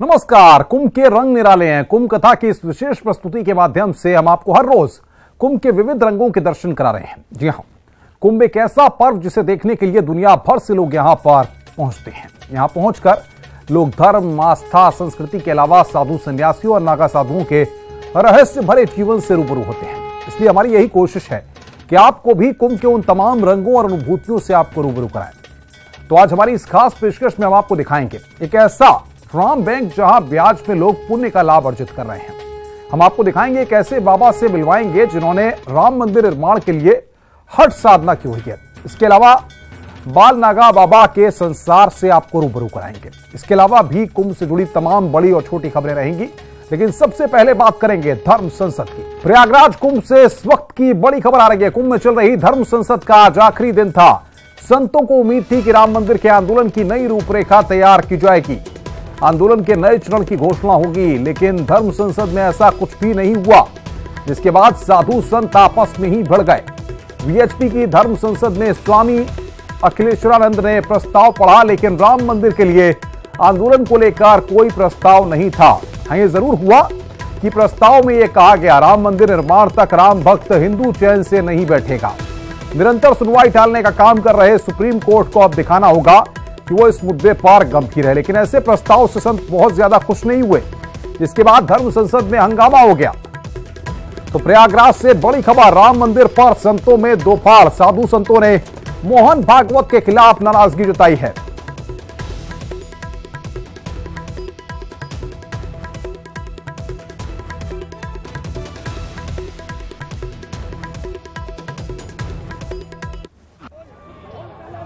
नमस्कार। कुंभ के रंग निराले हैं। कुंभ कथा की इस विशेष प्रस्तुति के माध्यम से हम आपको हर रोज कुंभ के विविध रंगों के दर्शन करा रहे हैं। जी हां, कुंभ एक ऐसा पर्व जिसे देखने के लिए दुनिया भर से लोग यहां पर पहुंचते हैं। यहां पहुंचकर लोग धर्म, आस्था, संस्कृति के अलावा साधु संन्यासियों और नागा साधुओं के रहस्य भरे जीवन से रूबरू होते हैं। इसलिए हमारी यही कोशिश है कि आपको भी कुंभ के उन तमाम रंगों और अनुभूतियों से आपको रूबरू कराएं। तो आज हमारी इस खास पेशकश में हम आपको दिखाएंगे एक ऐसा राम बैंक जहां ब्याज में लोग पुण्य का लाभ अर्जित कर रहे हैं। हम आपको दिखाएंगे एक ऐसे बाबा से मिलवाएंगे जिन्होंने राम मंदिर निर्माण के लिए हठ साधना की हुई है। इसके अलावा बाल नागा बाबा के संसार से आपको रूबरू कराएंगे। इसके अलावा भी कुंभ से जुड़ी तमाम बड़ी और छोटी खबरें रहेंगी, लेकिन सबसे पहले बात करेंगे धर्म संसद की। प्रयागराज कुंभ से इस वक्त की बड़ी खबर आ रही है। कुंभ में चल रही धर्म संसद का आज आखिरी दिन था। संतों को उम्मीद थी कि राम मंदिर के आंदोलन की नई रूपरेखा तैयार की जाएगी, आंदोलन के नए चरण की घोषणा होगी, लेकिन धर्म संसद में ऐसा कुछ भी नहीं हुआ, जिसके बाद साधु संत आपस में ही भिड़ गए। वीएचपी की धर्म संसद में स्वामी अखिलेश्वरानंद ने प्रस्ताव पढ़ा, लेकिन राम मंदिर के लिए आंदोलन को लेकर कोई प्रस्ताव नहीं था। हाँ, यह जरूर हुआ कि प्रस्ताव में यह कहा गया राम मंदिर निर्माण तक राम भक्त हिंदू चैन से नहीं बैठेगा। निरंतर सुनवाई टालने का काम कर रहे सुप्रीम कोर्ट को अब दिखाना होगा कि वो इस मुद्दे पर गंभीर है, लेकिन ऐसे प्रस्ताव से संत बहुत ज्यादा खुश नहीं हुए, जिसके बाद धर्म संसद में हंगामा हो गया। तो प्रयागराज से बड़ी खबर, राम मंदिर पर संतों में दो फाड़। साधु संतों ने मोहन भागवत के खिलाफ नाराजगी जताई है।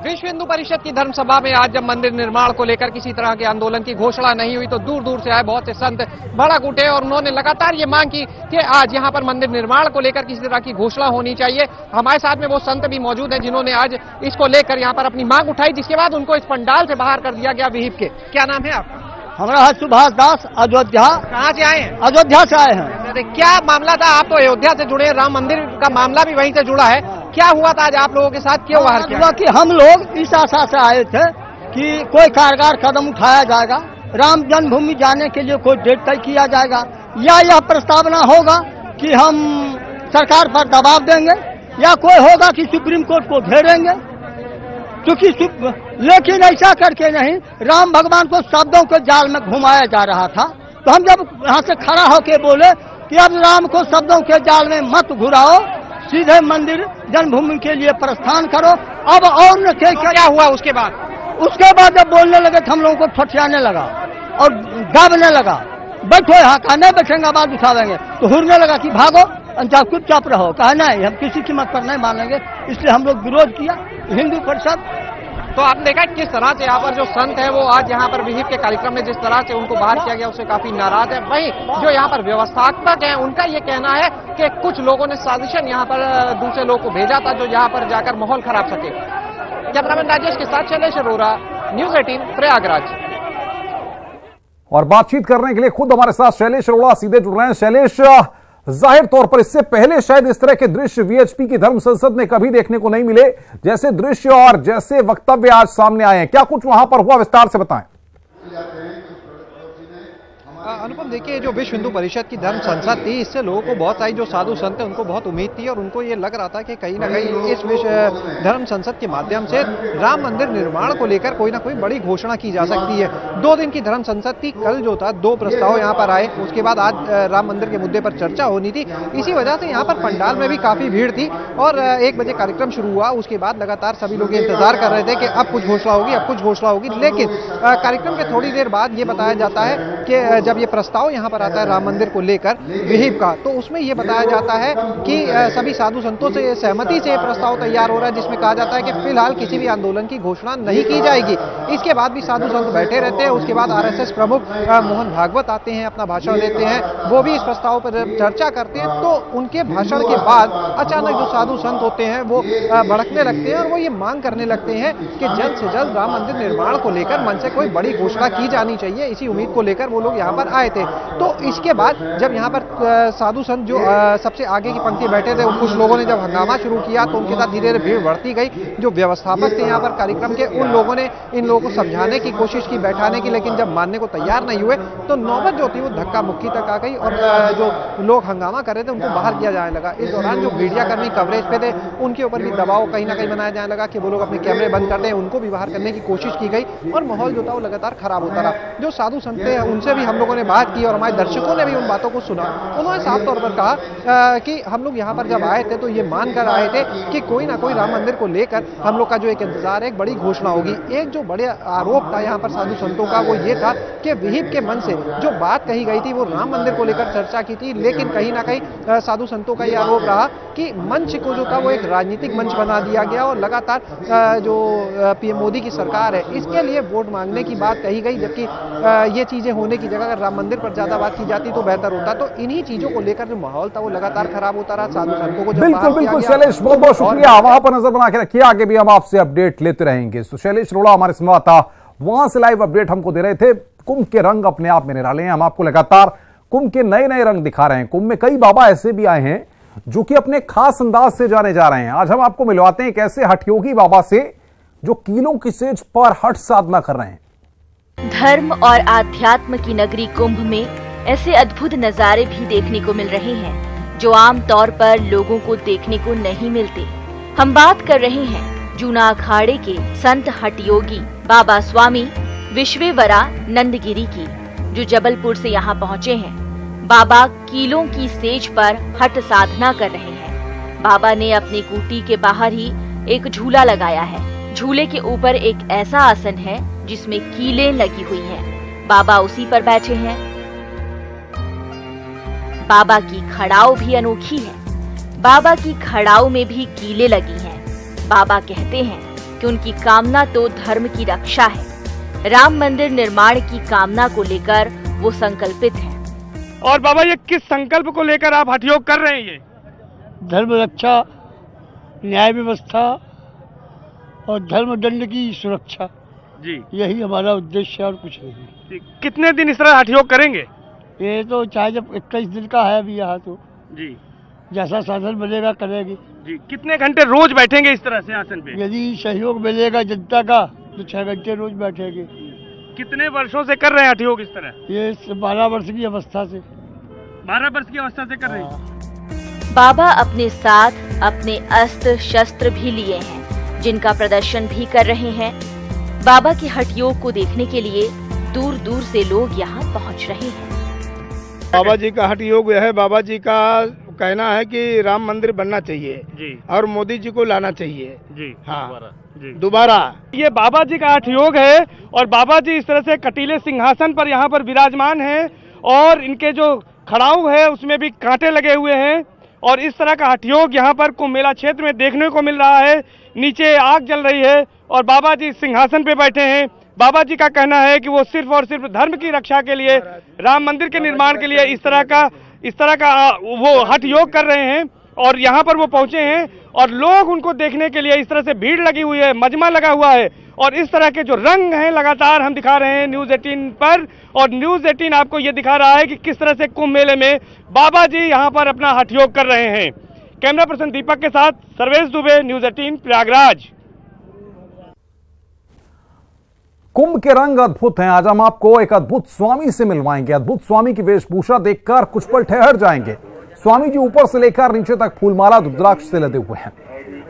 विश्व हिंदू परिषद की धर्म सभा में आज जब मंदिर निर्माण को लेकर किसी तरह के आंदोलन की घोषणा नहीं हुई, तो दूर दूर से आए बहुत से संत भड़क उठे और उन्होंने लगातार ये मांग की कि आज यहाँ पर मंदिर निर्माण को लेकर किसी तरह की घोषणा होनी चाहिए। हमारे साथ में वो संत भी मौजूद हैं जिन्होंने आज इसको लेकर यहाँ पर अपनी मांग उठाई, जिसके बाद उनको इस पंडाल से बाहर कर दिया गया विहिप के। क्या नाम है आपका? हमारा है सुभाष दास, अयोध्या। कहाँ से आए हैं? अयोध्या से आए हैं। क्या मामला था? आप तो अयोध्या से जुड़े, राम मंदिर का मामला भी वहीं से जुड़ा है। क्या हुआ था आज आप लोगों के साथ, क्यों बाहर किया? हुआ कि हम लोग इस आशा से आए थे कि कोई कारगर कदम उठाया जाएगा, राम जन्मभूमि जाने के लिए कोई डेट तय किया जाएगा, या यह प्रस्तावना होगा कि हम सरकार पर दबाव देंगे, या कोई होगा कि सुप्रीम कोर्ट को घेरेंगे। क्योंकि लेकिन ऐसा करके नहीं, राम भगवान को शब्दों के जाल में घुमाया जा रहा था। तो हम जब यहाँ से खड़ा होके बोले कि अब राम को शब्दों के जाल में मत घुराओ, सीधे मंदिर जन्मभूमि के लिए प्रस्थान करो। अब और न क्या हुआ उसके बाद? उसके बाद जब बोलने लगे तो हम लोगों को ठठियाने लगा और दाबने लगा, बैठो यहाँ, कहा नहीं बैठेंगे, आवाज उठावेंगे। तो हुरने लगा कि भागो, चुपचाप रहो। कहा नहीं, हम किसी कीमत पर नहीं मानेंगे। इसलिए हम लोग विरोध किया, हिंदू परिषद। तो आपने देखा किस तरह से यहाँ पर जो संत है वो आज यहाँ पर विहिप के कार्यक्रम में जिस तरह से उनको बाहर किया गया उससे काफी नाराज है। वहीं जो यहाँ पर व्यवस्थापक है उनका ये कहना है कि कुछ लोगों ने साजिशन यहाँ पर दूसरे लोगों को भेजा था जो यहाँ पर जाकर माहौल खराब सके। कैमरामैन राजेश के साथ शैलेश अरोरा, न्यूज़ 18 प्रयागराज। और बातचीत करने के लिए खुद हमारे साथ शैलेश अरोड़ा सीधे जुड़ रहे हैं। शैलेश, जाहिर तौर पर इससे पहले शायद इस तरह के दृश्य वीएचपी की धर्म संसद में कभी देखने को नहीं मिले, जैसे दृश्य और जैसे वक्तव्य आज सामने आए हैं। क्या कुछ वहां पर हुआ, विस्तार से बताएं। अनुपम, देखिए जो विश्व हिंदू परिषद की धर्म संसद थी, इससे लोगों को बहुत सारी जो साधु संत है उनको बहुत उम्मीद थी और उनको ये लग रहा था कि कहीं ना कहीं इस विश्व धर्म संसद के माध्यम से राम मंदिर निर्माण को लेकर कोई ना कोई बड़ी घोषणा की जा सकती है। 2 दिन की धर्म संसद थी, कल जो था 2 प्रस्ताव यहाँ पर आए, उसके बाद आज राम मंदिर के मुद्दे पर चर्चा होनी थी। इसी वजह से यहाँ पर पंडाल में भी काफी भीड़ थी और 1 बजे कार्यक्रम शुरू हुआ। उसके बाद लगातार सभी लोग इंतजार कर रहे थे कि अब कुछ घोषणा होगी, अब कुछ घोषणा होगी। लेकिन कार्यक्रम के थोड़ी देर बाद ये बताया जाता है कि जब ये प्रस्ताव यहाँ पर आता है राम मंदिर को लेकर विहिप का, तो उसमें यह बताया जाता है कि सभी साधु संतों से सहमति से प्रस्ताव तैयार हो रहा है, जिसमें कहा जाता है कि फिलहाल किसी भी आंदोलन की घोषणा नहीं की जाएगी। इसके बाद भी साधु संत बैठे रहते हैं। उसके बाद आरएसएस प्रमुख मोहन भागवत आते हैं, अपना भाषण देते हैं, वो भी इस प्रस्ताव पर चर्चा करते हैं। तो उनके भाषण के बाद अचानक जो साधु संत होते हैं वो भड़कने लगते हैं और वो ये मांग करने लगते हैं कि जल्द से जल्द राम मंदिर निर्माण को लेकर मन से कोई बड़ी घोषणा की जानी चाहिए। इसी उम्मीद को लेकर वो लोग यहाँ पर आए थे। तो इसके बाद जब यहाँ पर साधु संत जो सबसे आगे की पंक्ति बैठे थे, कुछ लोगों ने जब हंगामा शुरू किया तो उनके साथ धीरे धीरे भीड़ बढ़ती गई। जो व्यवस्थापक थे यहाँ पर कार्यक्रम के, उन लोगों ने इन लोगों को समझाने की कोशिश की, बैठाने की, लेकिन जब मानने को तैयार नहीं हुए तो नौबत जो थी वो धक्का मुक्की तक आ गई और जो लोग हंगामा कर रहे थे उनको बाहर किया जाने लगा। इस दौरान जो मीडिया कर्मी कवरेज पे थे उनके ऊपर भी दबाव कहीं ना कहीं बनाया जाने लगा कि वो लोग अपने कैमरे बंद कर दें, उनको भी बाहर करने की कोशिश की गई और माहौल जो था वो लगातार खराब होता रहा। जो साधु संत थे उनसे भी हम लोगों ने बात की और हमारे दर्शकों ने भी उन बातों को सुना। उन्होंने साफ तौर पर कहा कि हम लोग यहाँ पर जब आए थे तो ये मानकर आए थे कि कोई ना कोई राम मंदिर को लेकर हम लोग का जो एक इंतजार है, एक बड़ी घोषणा होगी। एक जो बड़े आरोप था यहाँ पर साधु संतों का वो ये था कि विहिप के मन से जो बात कही गई थी वो राम मंदिर को लेकर चर्चा की थी, लेकिन कहीं ना कहीं साधु संतों का ये आरोप रहा कि मंच को जो था वो एक राजनीतिक मंच बना दिया गया और लगातार जो पीएम मोदी की सरकार है इसके लिए वोट मांगने की बात कही गई, जबकि ये चीजें होने की जगह अगर राम मंदिर पर ज्यादा बात की जाती तो बेहतर होता। तो इन्हीं चीजों को लेकर जो माहौल था वो लगातार खराब होता रहा। साधु संतों को बिल्कुल शैलेश, बहुत बहुत शुक्रिया। वहां पर नजर बना के रखिए, आगे भी हम आपसे अपडेट लेते रहेंगे। तो शैलेश रोड़ा हमारे संवाददाता वहां से लाइव अपडेट हमको दे रहे थे। कुंभ के रंग अपने आप में निराले हैं, हम आपको लगातार कुंभ के नए नए रंग दिखा रहे हैं। कुंभ में कई बाबा ऐसे भी आए हैं जो कि अपने खास अंदाज से जाने जा रहे हैं। आज हम आपको मिलवाते हैं एक ऐसे हठयोगी बाबा से जो कीलों की सेज पर हठ साधना कर रहे हैं। धर्म और आध्यात्म की नगरी कुंभ में ऐसे अद्भुत नजारे भी देखने को मिल रहे हैं जो आम तौर पर लोगों को देखने को नहीं मिलते। हम बात कर रहे हैं जूना अखाड़े के संत हठयोगी बाबा स्वामी विश्वेश्वरानंदगिरी की, जो जबलपुर से यहाँ पहुँचे हैं। बाबा कीलों की सेज पर हठ साधना कर रहे हैं। बाबा ने अपनी कुटी के बाहर ही एक झूला लगाया है। झूले के ऊपर एक ऐसा आसन है जिसमें कीलें लगी हुई हैं। बाबा उसी पर बैठे हैं। बाबा की खड़ाऊ भी अनोखी है। बाबा की खड़ाऊ में भी कीलें लगी हैं। बाबा कहते हैं कि उनकी कामना तो धर्म की रक्षा है। राम मंदिर निर्माण की कामना को लेकर वो संकल्पित हैं। और बाबा ये किस संकल्प को लेकर आप हठयोग कर रहे हैं? ये धर्म रक्षा, न्याय व्यवस्था और धर्म दंड की सुरक्षा जी, यही हमारा उद्देश्य है और कुछ नहीं। कितने दिन इस तरह हठयोग करेंगे? ये तो चाहे जब 21 दिन का है अभी यहाँ, तो जी जैसा साधन मिलेगा करेंगे जी। कितने घंटे रोज बैठेंगे इस तरह से आसन पे? यदि सहयोग मिलेगा जनता का तो 6 घंटे रोज बैठेंगे। कितने वर्षों से कर रहे हैं हठयोग इस तरह? ये 12 वर्ष की अवस्था से। 12 वर्ष की अवस्था से कर रहे हैं। बाबा अपने साथ अपने अस्त्र शस्त्र भी लिए हैं, जिनका प्रदर्शन भी कर रहे हैं। बाबा के हठयोग को देखने के लिए दूर दूर से लोग यहाँ पहुँच रहे हैं। बाबा जी का हठयोग है। बाबा जी का कहना है कि राम मंदिर बनना चाहिए जी, और मोदी जी को लाना चाहिए जी। हाँ दोबारा। ये बाबा जी का हठयोग है और बाबा जी इस तरह से कटीले सिंहासन पर यहाँ पर विराजमान हैं और इनके जो खड़ाऊ है उसमें भी कांटे लगे हुए हैं और इस तरह का हठयोग यहाँ पर कुंभ मेला क्षेत्र में देखने को मिल रहा है। नीचे आग जल रही है और बाबा जी सिंहासन पे बैठे हैं। बाबा जी का कहना है कि वो सिर्फ और सिर्फ धर्म की रक्षा के लिए, राम मंदिर के निर्माण के लिए इस तरह का वो हठयोग कर रहे हैं और यहाँ पर वो पहुंचे हैं और लोग उनको देखने के लिए इस तरह से भीड़ लगी हुई है, मजमा लगा हुआ है और इस तरह के जो रंग हैं लगातार हम दिखा रहे हैं न्यूज़ 18 पर। और न्यूज़ 18 आपको ये दिखा रहा है कि किस तरह से कुंभ मेले में बाबा जी यहाँ पर अपना हठयोग कर रहे हैं। कैमरा पर्सन दीपक के साथ सर्वेश दुबे, न्यूज़ 18 प्रयागराज। कुंभ के रंग अद्भुत हैं। आज हम आपको एक अद्भुत स्वामी से मिलवाएंगे। अद्भुत स्वामी की वेशभूषा देखकर कुछ पल ठहर जाएंगे। स्वामी जी ऊपर से लेकर नीचे तक फूलमाला रुद्राक्ष से लदे हुए हैं।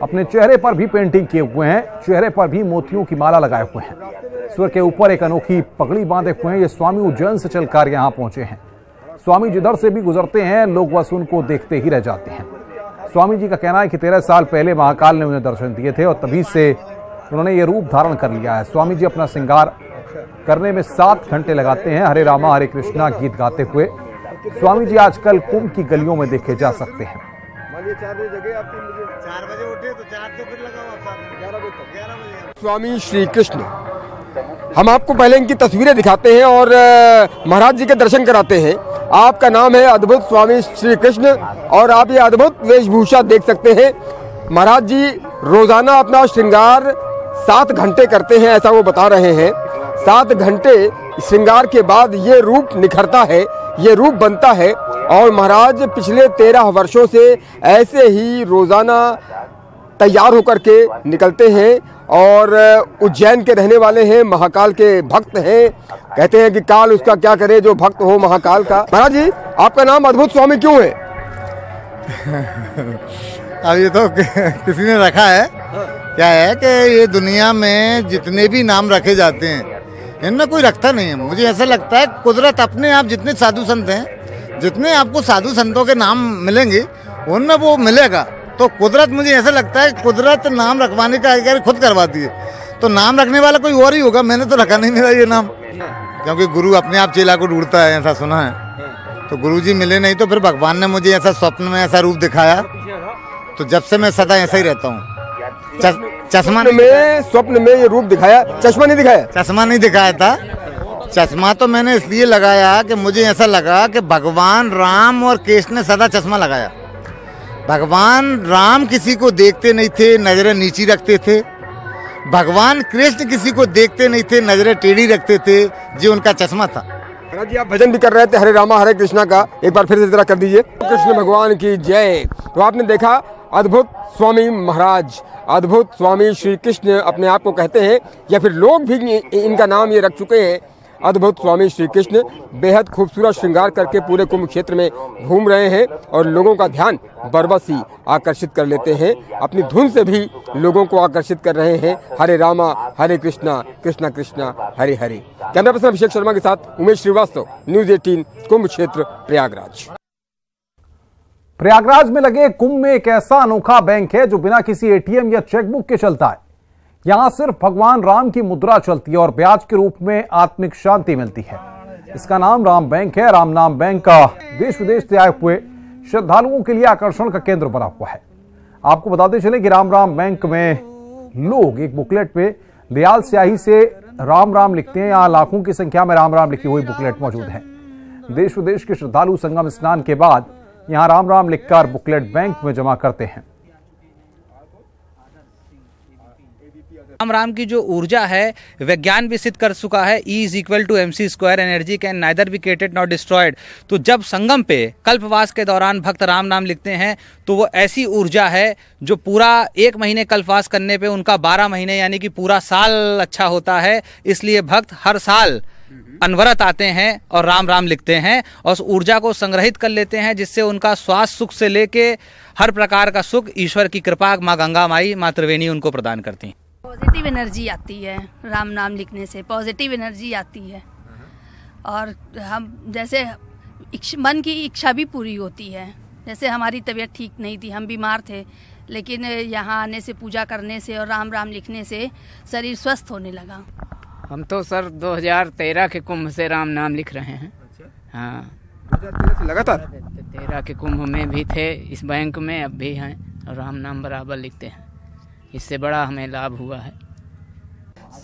अपने चेहरे पर भी पेंटिंग किए हुए हैं। चेहरे पर भी मोतियों की माला लगाए हुए हैं। सिर के ऊपर एक अनोखी पगड़ी बांधे हुए हैं। ये स्वामी उज्जैन से चलकर यहाँ पहुंचे हैं। स्वामी जिधर से भी गुजरते हैं लोग बस उनको देखते ही रह जाते हैं। स्वामी जी का कहना है कि 13 साल पहले महाकाल ने उन्हें दर्शन दिए थे और तभी से उन्होंने ये रूप धारण कर लिया है। स्वामी जी अपना श्रृंगार करने में 7 घंटे लगाते हैं। हरे रामा हरे कृष्णा गीत गाते हुए स्वामी जी आजकल कुंभ की गलियों में देखे जा सकते हैं। 4 बजे उठे तो 4 से फिर लगाओ 11 बजे तक 11 बजे। स्वामी श्री कृष्ण, हम आपको पहले इनकी तस्वीरें दिखाते हैं और महाराज जी के दर्शन कराते हैं। आपका नाम है अद्भुत स्वामी श्री कृष्ण और आप ये अद्भुत वेशभूषा देख सकते हैं। महाराज जी रोजाना अपना श्रृंगार 7 घंटे करते हैं, ऐसा वो बता रहे हैं। 7 घंटे श्रृंगार के बाद ये रूप निखरता है, ये रूप बनता है। और महाराज पिछले 13 वर्षों से ऐसे ही रोजाना तैयार होकर के निकलते हैं और उज्जैन के रहने वाले हैं, महाकाल के भक्त हैं। कहते हैं कि काल उसका क्या करे जो भक्त हो महाकाल का। महाराज जी, आपका नाम अद्भुत स्वामी क्यों है? अब ये तो किसी ने रखा है। क्या है कि ये दुनिया में जितने भी नाम रखे जाते हैं इनमें कोई रखता नहीं है। मुझे ऐसा लगता है कुदरत अपने आप, जितने साधु संत हैं, जितने आपको साधु संतों के नाम मिलेंगे उनमें वो मिलेगा। तो कुदरत, मुझे ऐसा लगता है कुदरत नाम रखवाने का अधिकार खुद करवाती है। तो नाम रखने वाला कोई और ही होगा, मैंने तो रखा नहीं मेरा ये नाम, क्योंकि गुरु अपने आप चेला को ढूंढता है, ऐसा सुना है। तो गुरुजी मिले नहीं तो फिर भगवान ने मुझे ऐसा स्वप्न में ऐसा रूप दिखाया, तो जब से मैं सदा ऐसा ही रहता हूँ। चश्मा में, स्वप्न में ये रूप दिखाया, चश्मा नहीं दिखाया? चश्मा नहीं दिखाया था। चश्मा तो मैंने इसलिए लगाया कि मुझे ऐसा लगा कि भगवान राम और कृष्ण ने सदा चश्मा लगाया। भगवान राम किसी को देखते नहीं थे, नजरें नीची रखते थे। भगवान कृष्ण किसी को देखते नहीं थे, नजरें टेढ़ी रखते थे। जो उनका चश्मा था। महाराज जी, आप भजन भी कर रहे थे हरे रामा हरे कृष्णा का, एक बार फिर से जरा कर दीजिए। कृष्ण भगवान की जय। तो आपने देखा अद्भुत स्वामी महाराज, अद्भुत स्वामी श्री कृष्ण अपने आप को कहते हैं, या फिर लोग भी इनका नाम ये रख चुके हैं, अद्भुत स्वामी श्री कृष्ण। बेहद खूबसूरत श्रृंगार करके पूरे कुंभ क्षेत्र में घूम रहे हैं और लोगों का ध्यान बरबस ही आकर्षित कर लेते हैं। अपनी धुन से भी लोगों को आकर्षित कर रहे हैं। हरे रामा हरे कृष्णा, कृष्णा कृष्णा हरे हरे। कैमरा पर्सन अभिषेक शर्मा के साथ उमेश श्रीवास्तव, न्यूज़ 18, कुंभ क्षेत्र, प्रयागराज। प्रयागराज में लगे कुंभ में एक ऐसा अनोखा बैंक है जो बिना किसी एटीएम या चेकबुक के चलता है। यहां सिर्फ भगवान राम की मुद्रा चलती है और ब्याज के रूप में आत्मिक शांति मिलती है। इसका नाम राम बैंक है। राम नाम बैंक का देश विदेश से आए हुए श्रद्धालुओं के लिए आकर्षण का केंद्र बना हुआ है। आपको बताते चले कि राम राम बैंक में लोग एक बुकलेट पे लाल स्याही से राम राम लिखते हैं। यहां लाखों की संख्या में राम राम लिखी हुई बुकलेट मौजूद है। देश विदेश के श्रद्धालु संगम स्नान के बाद यहां राम राम लिखकर बुकलेट बैंक में जमा करते हैं। राम की जो ऊर्जा है विज्ञान भी सिद्ध कर चुका है। E = mc², energy can neither be created not destroyed. तो जब संगम पे कल्पवास के दौरान भक्त राम नाम लिखते हैं तो वो ऐसी ऊर्जा है जो पूरा 1 महीने कल्पवास करने पे उनका 12 महीने यानी कि पूरा साल अच्छा होता है। इसलिए भक्त हर साल अनवरत आते हैं और राम राम लिखते हैं और उस ऊर्जा को संग्रहित कर लेते हैं, जिससे उनका स्वास्थ्य सुख से लेके हर प्रकार का सुख ईश्वर की कृपा माँ गंगा माई, माँ त्रिवेणी उनको प्रदान करती हैं। पॉजिटिव एनर्जी आती है राम नाम लिखने से, पॉजिटिव एनर्जी आती है और हम जैसे मन की इच्छा भी पूरी होती है। जैसे हमारी तबीयत ठीक नहीं थी, हम बीमार थे, लेकिन यहाँ आने से, पूजा करने से और राम राम लिखने से शरीर स्वस्थ होने लगा। हम तो सर 2013 के कुंभ से राम नाम लिख रहे हैं। हाँ, 2013 से लगातार 13 के कुंभ में भी थे, इस बैंक में अब भी हैं और राम नाम बराबर लिखते हैं। इससे बड़ा हमें लाभ हुआ है।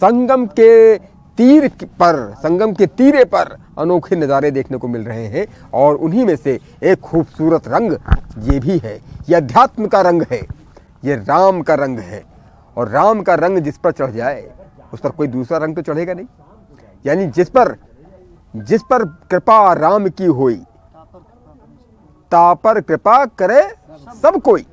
संगम के तीर पर, संगम के तीरे पर अनोखे नज़ारे देखने को मिल रहे हैं और उन्हीं में से एक खूबसूरत रंग ये भी है। ये अध्यात्म का रंग है, ये राम का रंग है। और राम का रंग जिस पर चढ़ जाए उस पर कोई दूसरा रंग तो चढ़ेगा नहीं। यानी जिस पर कृपा राम की होई, ता पर कृपा करे सब कोई।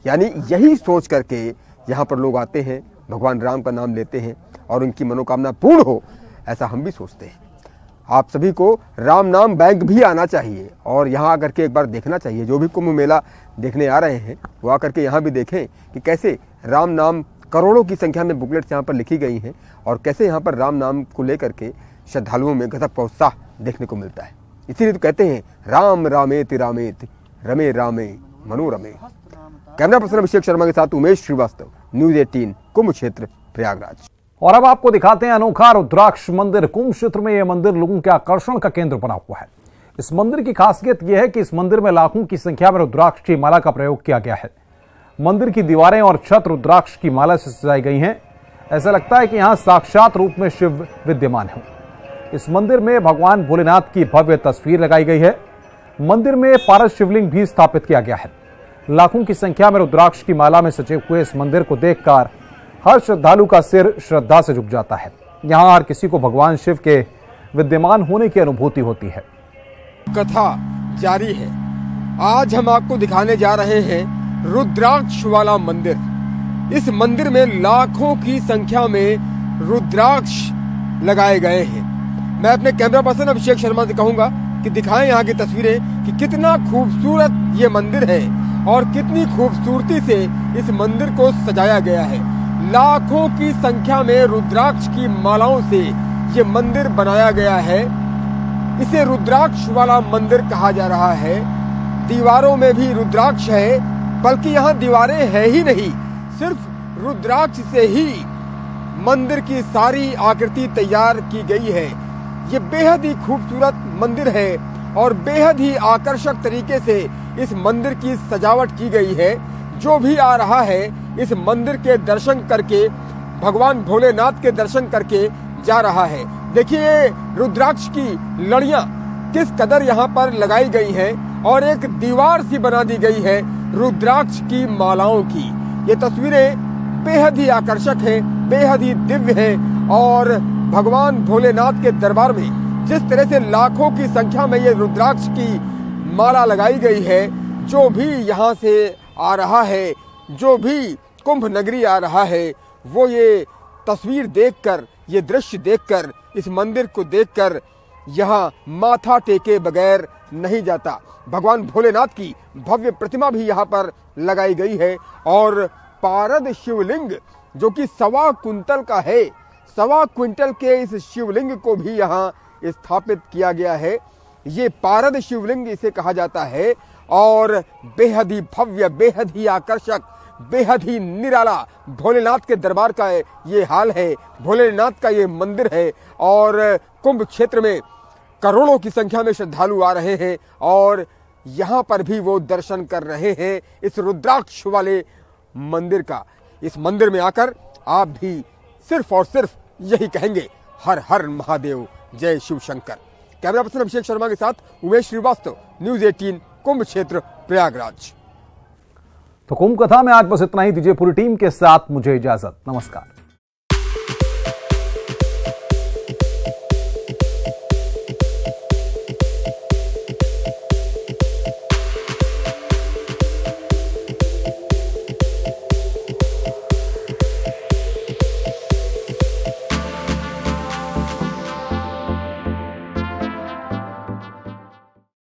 यानी यही सोच करके यहाँ पर लोग आते हैं, भगवान राम का नाम लेते हैं और उनकी मनोकामना पूर्ण हो, ऐसा हम भी सोचते हैं। आप सभी को राम नाम बैंक भी आना चाहिए और यहाँ आकर के एक बार देखना चाहिए। जो भी कुंभ मेला देखने आ रहे हैं वो आकर के यहाँ भी देखें कि कैसे राम नाम करोड़ों की संख्या में बुकलेट्स यहाँ पर लिखी गई हैं और कैसे यहाँ पर राम नाम को लेकर के श्रद्धालुओं में गजब का उत्साह देखने को मिलता है। इसीलिए तो कहते हैं राम रामेति रामेति रमे रामे मनोरमे। कैमरा पर्सन अभिषेक शर्मा के साथ उमेश श्रीवास्तव, न्यूज़ 18, कुंभ क्षेत्र, प्रयागराज। और अब आपको दिखाते हैं अनोखा रुद्राक्ष मंदिर। कुंभ क्षेत्र में यह मंदिर लोगों के आकर्षण का केंद्र बना हुआ है। इस मंदिर की खासियत यह है कि इस मंदिर में लाखों की संख्या में रुद्राक्ष की माला का प्रयोग किया गया है। मंदिर की दीवारें और छत रुद्राक्ष की माला से सजाई गई हैं। ऐसा लगता है कि यहाँ साक्षात रूप में शिव विद्यमान है। इस मंदिर में भगवान भोलेनाथ की भव्य तस्वीर लगाई गई है। मंदिर में पारस शिवलिंग भी स्थापित किया गया है। लाखों की संख्या में रुद्राक्ष की माला में सजे हुए इस मंदिर को देखकर हर श्रद्धालु का सिर श्रद्धा से झुक जाता है। यहाँ हर किसी को भगवान शिव के विद्यमान होने की अनुभूति होती है। कथा जारी है। आज हम आपको दिखाने जा रहे हैं रुद्राक्ष वाला मंदिर। इस मंदिर में लाखों की संख्या में रुद्राक्ष लगाए गए हैं। मैं अपने कैमरा पर्सन अभिषेक शर्मा से कहूंगा कि दिखाएं यहाँ की तस्वीरें कि कितना खूबसूरत ये मंदिर है और कितनी खूबसूरती से इस मंदिर को सजाया गया है। लाखों की संख्या में रुद्राक्ष की मालाओं से ये मंदिर बनाया गया है। इसे रुद्राक्ष वाला मंदिर कहा जा रहा है। दीवारों में भी रुद्राक्ष है, बल्कि यहाँ दीवारें है ही नहीं, सिर्फ रुद्राक्ष से ही मंदिर की सारी आकृति तैयार की गई है। ये बेहद ही खूबसूरत मंदिर है और बेहद ही आकर्षक तरीके से इस मंदिर की सजावट की गई है। जो भी आ रहा है इस मंदिर के दर्शन करके, भगवान भोलेनाथ के दर्शन करके जा रहा है। देखिए रुद्राक्ष की लड़ियां किस कदर यहाँ पर लगाई गई हैं और एक दीवार सी बना दी गई है रुद्राक्ष की मालाओं की। ये तस्वीरें बेहद ही आकर्षक है, बेहद ही दिव्य है और भगवान भोलेनाथ के दरबार में जिस तरह से लाखों की संख्या में ये रुद्राक्ष की माला लगाई गई है, जो भी यहाँ से आ रहा है, जो भी कुंभ नगरी आ रहा है, वो ये तस्वीर देखकर, ये दृश्य देखकर, इस मंदिर को देखकर यहाँ माथा टेके बगैर नहीं जाता। भगवान भोलेनाथ की भव्य प्रतिमा भी यहाँ पर लगाई गई है और पारद शिवलिंग जो कि 1.25 कुंतल का है, 1.25 कुंतल के इस शिवलिंग को भी यहाँ स्थापित किया गया है। ये पारद शिवलिंग इसे कहा जाता है और बेहद ही भव्य, बेहद ही आकर्षक, बेहद ही निराला भोलेनाथ के दरबार का ये हाल है। भोलेनाथ का ये मंदिर है और कुंभ क्षेत्र में करोड़ों की संख्या में श्रद्धालु आ रहे हैं और यहाँ पर भी वो दर्शन कर रहे हैं इस रुद्राक्ष वाले मंदिर का। इस मंदिर में आकर आप भी सिर्फ और सिर्फ यही कहेंगे, हर हर महादेव, जय शिव शंकर। कैमरा पर्सन अभिषेक शर्मा के साथ उमेश श्रीवास्तव, न्यूज़ 18 कुंभ क्षेत्र प्रयागराज। तो कुंभ कथा में आज बस इतना ही। दीजिए पूरी टीम के साथ मुझे इजाजत। नमस्कार।